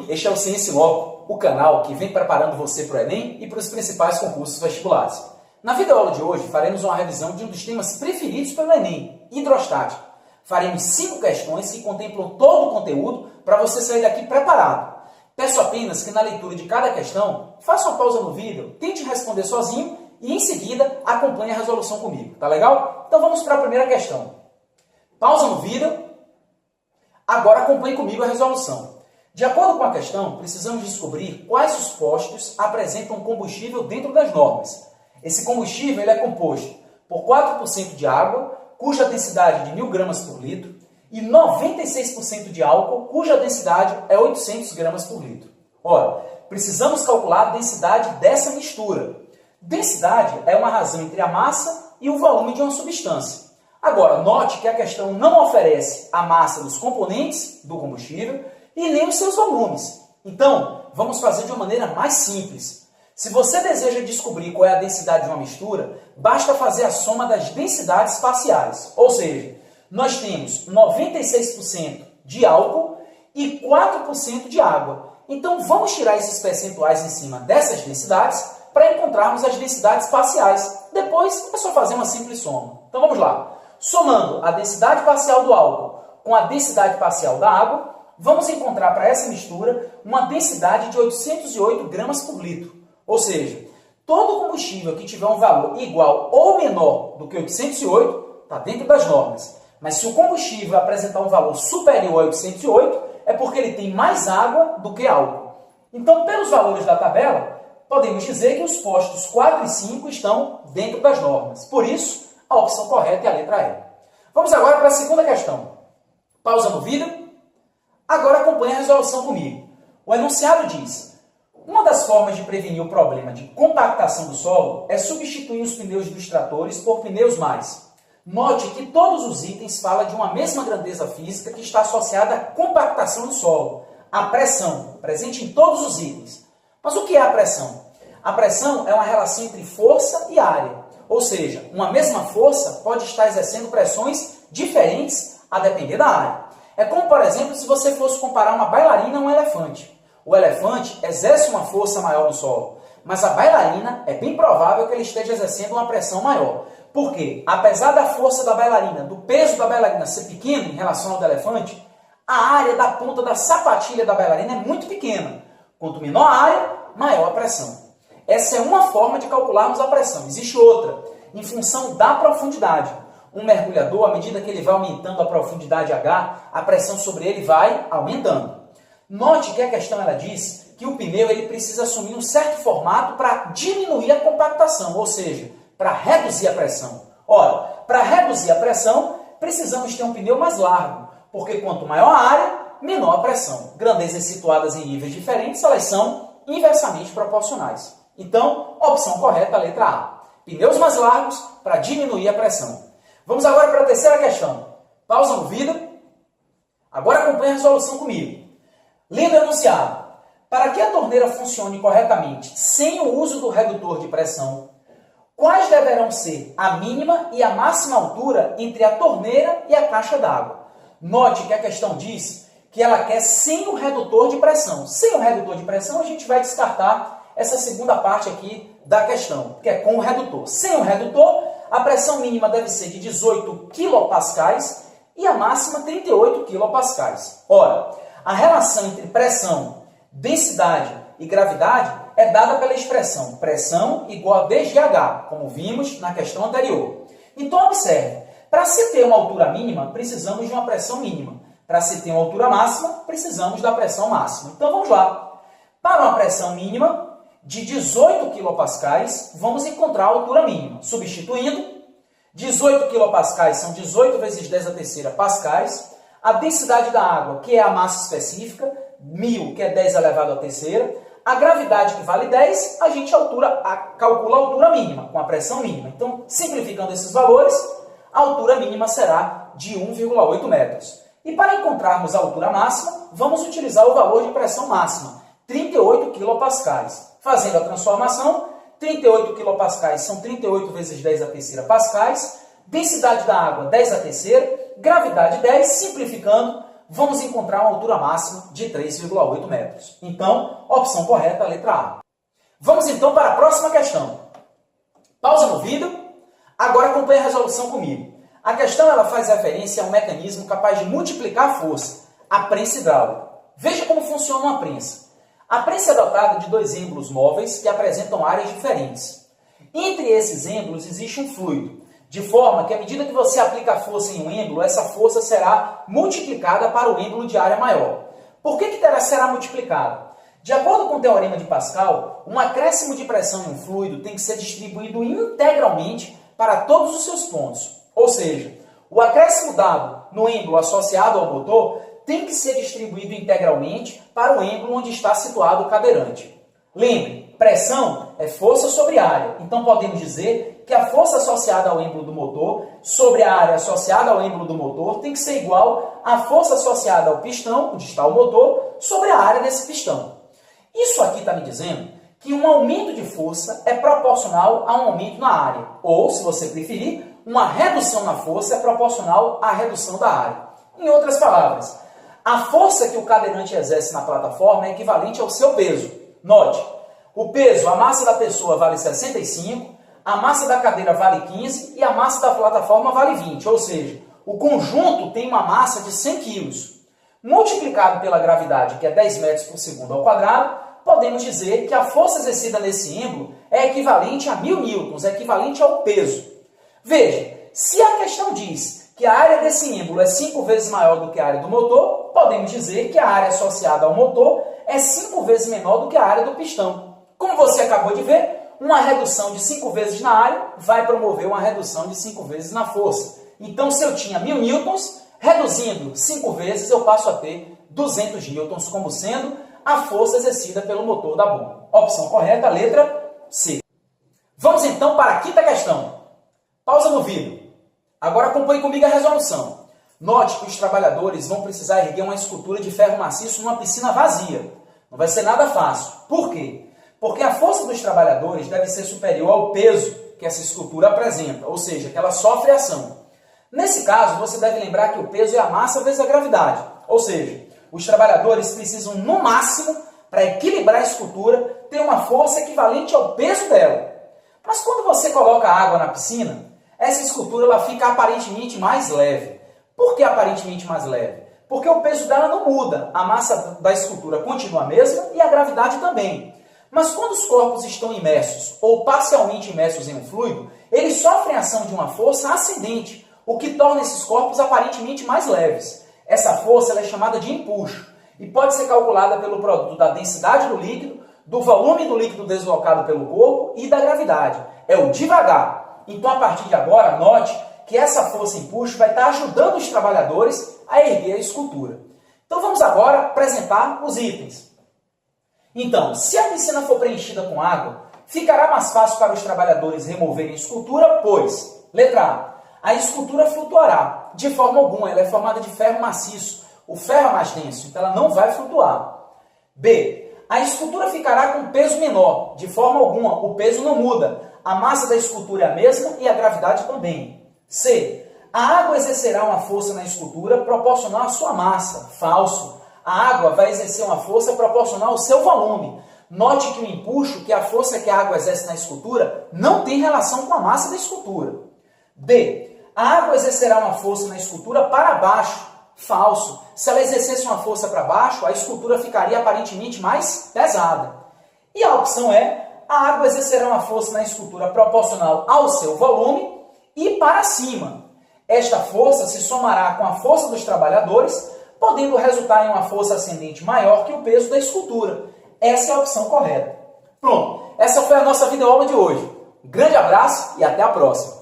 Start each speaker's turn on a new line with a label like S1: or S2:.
S1: este é o Ciência em Loco, o canal que vem preparando você para o Enem e para os principais concursos vestibulares. Na videoaula de hoje, faremos uma revisão de um dos temas preferidos pelo Enem, hidrostática. Faremos 5 questões que contemplam todo o conteúdo para você sair daqui preparado. Peço apenas que na leitura de cada questão, faça uma pausa no vídeo, tente responder sozinho e em seguida acompanhe a resolução comigo, tá legal? Então vamos para a primeira questão. Pausa no vídeo, agora acompanhe comigo a resolução. De acordo com a questão, precisamos descobrir quais os postos apresentam combustível dentro das normas. Esse combustível ele é composto por 4% de água, cuja densidade de 1000 gramas por litro, e 96% de álcool, cuja densidade é 800 gramas por litro. Ora, precisamos calcular a densidade dessa mistura. Densidade é uma razão entre a massa e o volume de uma substância. Agora, note que a questão não oferece a massa dos componentes do combustível e nem os seus volumes. Então, vamos fazer de uma maneira mais simples. Se você deseja descobrir qual é a densidade de uma mistura, basta fazer a soma das densidades parciais. Ou seja, nós temos 96% de álcool e 4% de água. Então, vamos tirar esses percentuais em cima dessas densidades para encontrarmos as densidades parciais. Depois, é só fazer uma simples soma. Então, vamos lá. Somando a densidade parcial do álcool com a densidade parcial da água, vamos encontrar para essa mistura uma densidade de 808 gramas por litro. Ou seja, todo combustível que tiver um valor igual ou menor do que 808 está dentro das normas. Mas se o combustível apresentar um valor superior a 808, é porque ele tem mais água do que álcool. Então, pelos valores da tabela, podemos dizer que os postos 4 e 5 estão dentro das normas. Por isso, a opção correta é a letra E. Vamos agora para a segunda questão. Pausa no vídeo. Agora acompanhe a resolução comigo. O enunciado diz: uma das formas de prevenir o problema de compactação do solo é substituir os pneus dos tratores por pneus mais. Note que todos os itens falam de uma mesma grandeza física que está associada à compactação do solo, a pressão, presente em todos os itens. Mas o que é a pressão? A pressão é uma relação entre força e área. Ou seja, uma mesma força pode estar exercendo pressões diferentes a depender da área. É como, por exemplo, se você fosse comparar uma bailarina a um elefante. O elefante exerce uma força maior no solo, mas a bailarina é bem provável que ele esteja exercendo uma pressão maior. Por quê? Apesar da força da bailarina, do peso da bailarina ser pequeno em relação ao do elefante, a área da ponta da sapatilha da bailarina é muito pequena. Quanto menor a área, maior a pressão. Essa é uma forma de calcularmos a pressão. Existe outra, em função da profundidade. Um mergulhador, à medida que ele vai aumentando a profundidade H, a pressão sobre ele vai aumentando. Note que a questão ela diz que o pneu ele precisa assumir um certo formato para diminuir a compactação, ou seja, para reduzir a pressão. Ora, para reduzir a pressão, precisamos ter um pneu mais largo, porque quanto maior a área, menor a pressão. Grandezas situadas em níveis diferentes, elas são inversamente proporcionais. Então, opção correta, a letra A. Pneus mais largos para diminuir a pressão. Vamos agora para a terceira questão. Pausa no vídeo. Agora acompanhe a resolução comigo. Lendo o enunciado. Para que a torneira funcione corretamente sem o uso do redutor de pressão, quais deverão ser a mínima e a máxima altura entre a torneira e a caixa d'água? Note que a questão diz que ela quer sem o redutor de pressão. Sem o redutor de pressão, a gente vai descartar essa segunda parte aqui da questão, que é com o redutor. Sem o redutor, a pressão mínima deve ser de 18 kPa e a máxima 38 kPa. Ora, a relação entre pressão, densidade e gravidade é dada pela expressão pressão igual a dGH, como vimos na questão anterior. Então, observe, para se ter uma altura mínima, precisamos de uma pressão mínima. Para se ter uma altura máxima, precisamos da pressão máxima. Então, vamos lá. Para uma pressão mínima de 18 kPa, vamos encontrar a altura mínima. Substituindo, 18 kPa são 18 vezes 10 a terceira pascais. A densidade da água, que é a massa específica, 1000, que é 10 elevado à terceira. A gravidade, que vale 10, a gente calcula a altura mínima, com a pressão mínima. Então, simplificando esses valores, a altura mínima será de 1,8 metros. E para encontrarmos a altura máxima, vamos utilizar o valor de pressão máxima, 38 kPa. Fazendo a transformação, 38 kPa são 38 vezes 10 a terceira pascais, densidade da água 10 a terceira, gravidade 10, simplificando, vamos encontrar uma altura máxima de 3,8 metros. Então, opção correta, a letra A. Vamos então para a próxima questão. Pausa no vídeo. Agora acompanhe a resolução comigo. A questão ela faz referência a um mecanismo capaz de multiplicar a força, a prensa hidráulica. Veja como funciona uma prensa. A prensa é dotada de dois êmbolos móveis que apresentam áreas diferentes. Entre esses êmbolos existe um fluido, de forma que à medida que você aplica a força em um êmbolo, essa força será multiplicada para o êmbolo de área maior. Por que será multiplicada? De acordo com o teorema de Pascal, um acréscimo de pressão em um fluido tem que ser distribuído integralmente para todos os seus pontos. Ou seja, o acréscimo dado no êmbolo associado ao motor tem que ser distribuído integralmente para o êmbolo onde está situado o cadeirante. Lembre, pressão é força sobre área. Então podemos dizer que a força associada ao êmbolo do motor sobre a área associada ao êmbolo do motor tem que ser igual à força associada ao pistão, onde está o motor, sobre a área desse pistão. Isso aqui está me dizendo que um aumento de força é proporcional a um aumento na área. Ou, se você preferir, uma redução na força é proporcional à redução da área. Em outras palavras, a força que o cadeirante exerce na plataforma é equivalente ao seu peso. Note, o peso, a massa da pessoa vale 65, a massa da cadeira vale 15 e a massa da plataforma vale 20. Ou seja, o conjunto tem uma massa de 100 kg. Multiplicado pela gravidade, que é 10 metros por segundo ao quadrado, podemos dizer que a força exercida nesse êmbolo é equivalente a 1000 newtons, é equivalente ao peso. Veja, se a questão diz que a área desse êmbolo é 5 vezes maior do que a área do motor, podemos dizer que a área associada ao motor é 5 vezes menor do que a área do pistão. Como você acabou de ver, uma redução de 5 vezes na área vai promover uma redução de 5 vezes na força. Então, se eu tinha 1000 newtons, reduzindo 5 vezes, eu passo a ter 200 newtons como sendo a força exercida pelo motor da bomba. Opção correta, letra C. Vamos então para a quinta questão. Pausa no vídeo. Agora acompanhe comigo a resolução. Note que os trabalhadores vão precisar erguer uma escultura de ferro maciço numa piscina vazia. Não vai ser nada fácil. Por quê? Porque a força dos trabalhadores deve ser superior ao peso que essa escultura apresenta, ou seja, que ela sofre ação. Nesse caso, você deve lembrar que o peso é a massa vezes a gravidade, ou seja, os trabalhadores precisam, no máximo, para equilibrar a escultura, ter uma força equivalente ao peso dela. Mas quando você coloca água na piscina, essa escultura ela fica aparentemente mais leve. Por que aparentemente mais leve? Porque o peso dela não muda, a massa da escultura continua a mesma e a gravidade também. Mas quando os corpos estão imersos ou parcialmente imersos em um fluido, eles sofrem a ação de uma força ascendente, o que torna esses corpos aparentemente mais leves. Essa força ela é chamada de empuxo e pode ser calculada pelo produto da densidade do líquido, do volume do líquido deslocado pelo corpo e da gravidade. É o devagar. Então, a partir de agora, note que essa força empuxo vai estar ajudando os trabalhadores a erguer a escultura. Então, vamos agora apresentar os itens. Então, se a piscina for preenchida com água, ficará mais fácil para os trabalhadores removerem a escultura, pois, letra A escultura flutuará. De forma alguma, ela é formada de ferro maciço. O ferro é mais denso, então ela não vai flutuar. B, a escultura ficará com peso menor. De forma alguma, o peso não muda. A massa da escultura é a mesma e a gravidade também. C, a água exercerá uma força na escultura proporcional à sua massa. Falso. A água vai exercer uma força proporcional ao seu volume. Note que o empuxo, que é a força que a água exerce na escultura, não tem relação com a massa da escultura. D, a água exercerá uma força na escultura para baixo. Falso. Se ela exercesse uma força para baixo, a escultura ficaria aparentemente mais pesada. E a opção é, a água exercerá uma força na escultura proporcional ao seu volume e para cima. Esta força se somará com a força dos trabalhadores, podendo resultar em uma força ascendente maior que o peso da escultura. Essa é a opção correta. Pronto, essa foi a nossa videoaula de hoje. Um grande abraço e até a próxima.